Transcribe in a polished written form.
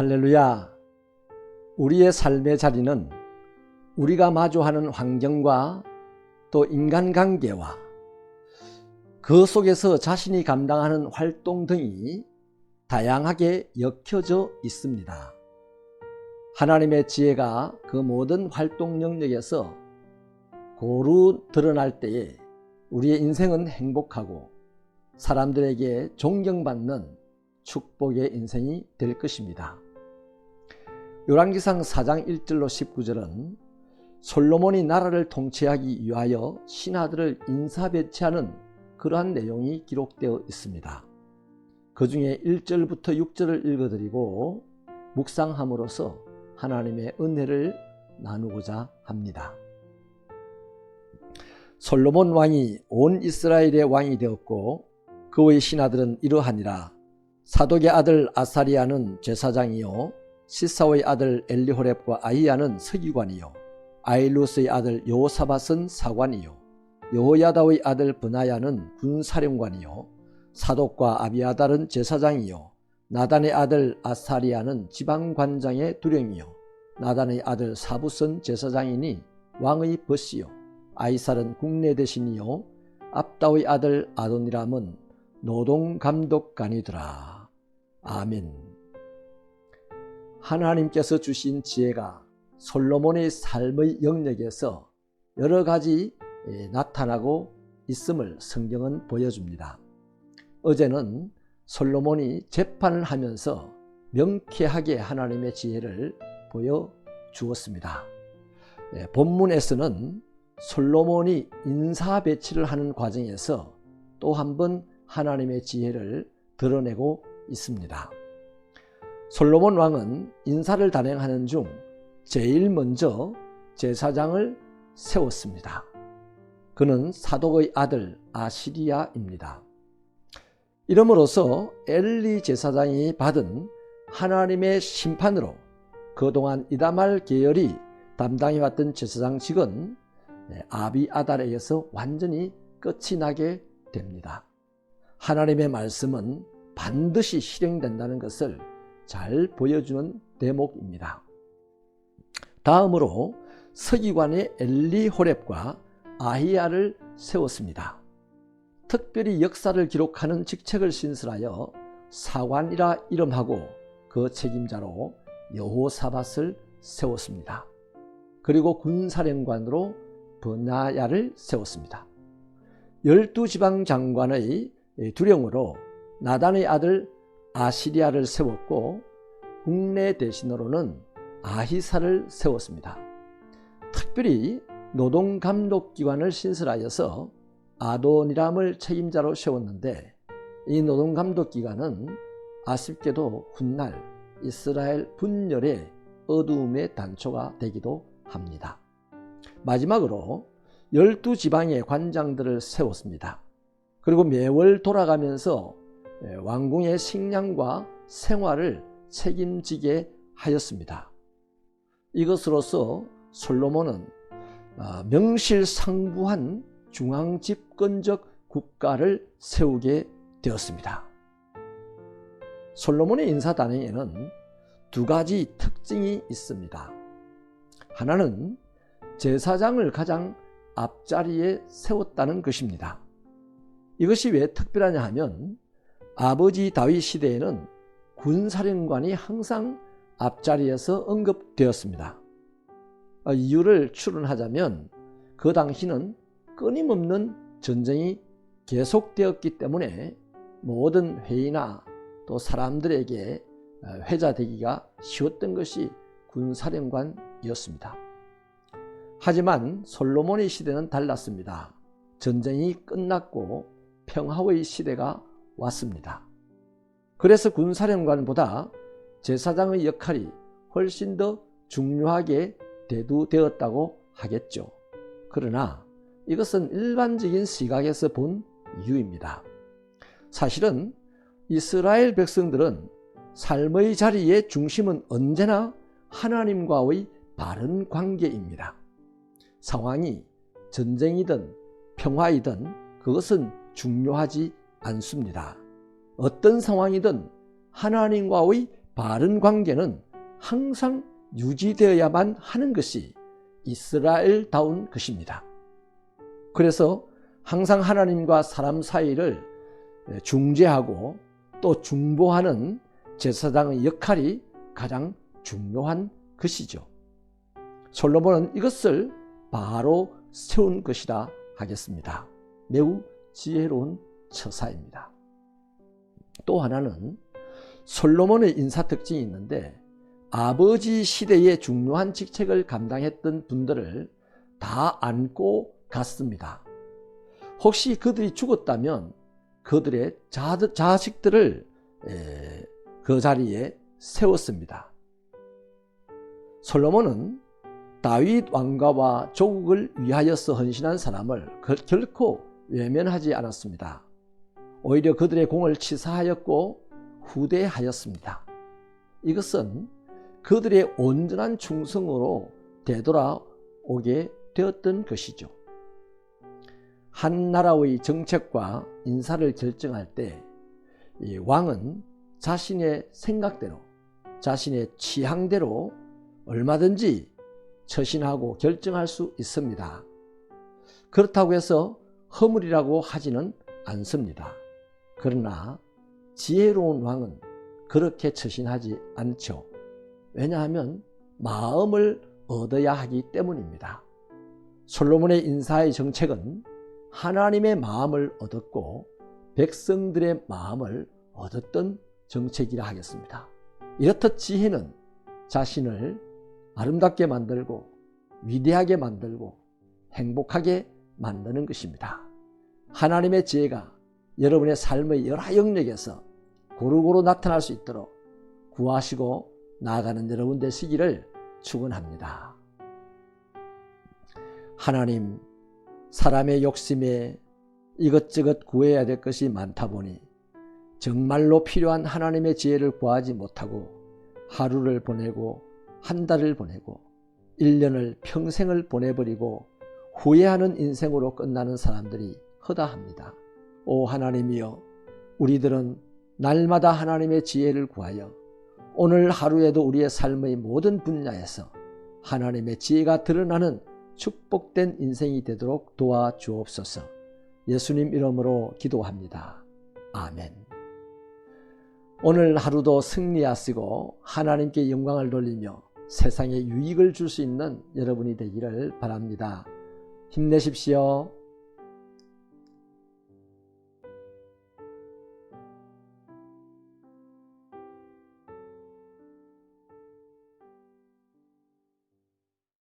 할렐루야! 우리의 삶의 자리는 우리가 마주하는 환경과 또 인간관계와 그 속에서 자신이 감당하는 활동 등이 다양하게 엮여져 있습니다. 하나님의 지혜가 그 모든 활동 영역에서 고루 드러날 때에 우리의 인생은 행복하고 사람들에게 존경받는 축복의 인생이 될 것입니다. 열왕기상 4장 1절로 19절은 솔로몬이 나라를 통치하기 위하여 신하들을 인사배치하는 그러한 내용이 기록되어 있습니다. 그 중에 1절부터 6절을 읽어드리고 묵상함으로써 하나님의 은혜를 나누고자 합니다. 솔로몬 왕이 온 이스라엘의 왕이 되었고 그의 신하들은 이러하니라. 사독의 아들 아사리아는 제사장이요 시사의 아들 엘리호렙과 아히야는 서기관이요 아일루스의 아들 여호사밧은 사관이요 여호야다의 아들 브나야는 군사령관이요 사독과 아비아달은 제사장이요 나단의 아들 아사리아는 지방관장의 두령이요 나단의 아들 사붓은 제사장이니 왕의 벗이요 아이살은 국내대신이요 압다의 아들 아도니람은 노동감독관이더라. 아멘. 하나님께서 주신 지혜가 솔로몬의 삶의 영역에서 여러 가지 나타나고 있음을 성경은 보여줍니다. 어제는 솔로몬이 재판을 하면서 명쾌하게 하나님의 지혜를 보여주었습니다. 본문에서는 솔로몬이 인사배치를 하는 과정에서 또 한 번 하나님의 지혜를 드러내고 있습니다. 솔로몬 왕은 인사를 단행하는 중 제일 먼저 제사장을 세웠습니다. 그는 사독의 아들 아시리야입니다. 이름으로써 엘리 제사장이 받은 하나님의 심판으로 그동안 이다말 계열이 담당해왔던 제사장직은 아비아달에게서 완전히 끝이 나게 됩니다. 하나님의 말씀은 반드시 실행된다는 것을 잘 보여주는 대목입니다. 다음으로 서기관의 엘리호렙과 아히야를 세웠습니다. 특별히 역사를 기록하는 직책을 신설하여 사관이라 이름하고 그 책임자로 여호사밧을 세웠습니다. 그리고 군사령관으로 브나야를 세웠습니다. 12지방 장관의 두령으로 나단의 아들 아시리아를 세웠고 국내 대신으로는 아히사를 세웠습니다. 특별히 노동감독기관을 신설하여서 아도니람을 책임자로 세웠는데 이 노동감독기관은 아쉽게도 훗날 이스라엘 분열의 어두움의 단초가 되기도 합니다. 마지막으로 12지방의 관장들을 세웠습니다. 그리고 매월 돌아가면서 왕궁의 식량과 생활을 책임지게 하였습니다. 이것으로서 솔로몬은 명실상부한 중앙집권적 국가를 세우게 되었습니다. 솔로몬의 인사단행에는 두 가지 특징이 있습니다. 하나는 제사장을 가장 앞자리에 세웠다는 것입니다. 이것이 왜 특별하냐 하면 아버지 다윗 시대에는 군사령관이 항상 앞자리에서 언급되었습니다. 이유를 추론하자면 그 당시는 끊임없는 전쟁이 계속되었기 때문에 모든 회의나 또 사람들에게 회자되기가 쉬웠던 것이 군사령관이었습니다. 하지만 솔로몬의 시대는 달랐습니다. 전쟁이 끝났고 평화의 시대가 왔습니다. 그래서 군사령관보다 제사장의 역할이 훨씬 더 중요하게 대두되었다고 하겠죠. 그러나 이것은 일반적인 시각에서 본 이유입니다. 사실은 이스라엘 백성들은 삶의 자리의 중심은 언제나 하나님과의 바른 관계입니다. 상황이 전쟁이든 평화이든 그것은 중요하지 않습니다. 어떤 상황이든 하나님과의 바른 관계는 항상 유지되어야만 하는 것이 이스라엘다운 것입니다. 그래서 항상 하나님과 사람 사이를 중재하고 또 중보하는 제사장의 역할이 가장 중요한 것이죠. 솔로몬은 이것을 바로 세운 것이라 하겠습니다. 매우 지혜로운 처사입니다. 또 하나는 솔로몬의 인사 특징이 있는데, 아버지 시대의 중요한 직책을 감당했던 분들을 다 안고 갔습니다. 혹시 그들이 죽었다면 그들의 자식들을 그 자리에 세웠습니다. 솔로몬은 다윗 왕가와 조국을 위하여서 헌신한 사람을 결코 외면하지 않았습니다. 오히려 그들의 공을 치사하였고 후대하였습니다. 이것은 그들의 온전한 충성으로 되돌아오게 되었던 것이죠. 한 나라의 정책과 인사를 결정할 때 이 왕은 자신의 생각대로, 자신의 취향대로 얼마든지 처신하고 결정할 수 있습니다. 그렇다고 해서 허물이라고 하지는 않습니다. 그러나 지혜로운 왕은 그렇게 처신하지 않죠. 왜냐하면 마음을 얻어야 하기 때문입니다. 솔로몬의 인사의 정책은 하나님의 마음을 얻었고 백성들의 마음을 얻었던 정책이라 하겠습니다. 이렇듯 지혜는 자신을 아름답게 만들고 위대하게 만들고 행복하게 만드는 것입니다. 하나님의 지혜가 여러분의 삶의 여러 영역에서 고루고루 나타날 수 있도록 구하시고 나아가는 여러분 되시기를 축원합니다. 하나님, 사람의 욕심에 이것저것 구해야 될 것이 많다 보니 정말로 필요한 하나님의 지혜를 구하지 못하고 하루를 보내고 한 달을 보내고 1년을 평생을 보내버리고 후회하는 인생으로 끝나는 사람들이 허다합니다. 오 하나님이여, 우리들은 날마다 하나님의 지혜를 구하여 오늘 하루에도 우리의 삶의 모든 분야에서 하나님의 지혜가 드러나는 축복된 인생이 되도록 도와주옵소서. 예수님 이름으로 기도합니다. 아멘. 오늘 하루도 승리하시고 하나님께 영광을 돌리며 세상에 유익을 줄 수 있는 여러분이 되기를 바랍니다. 힘내십시오.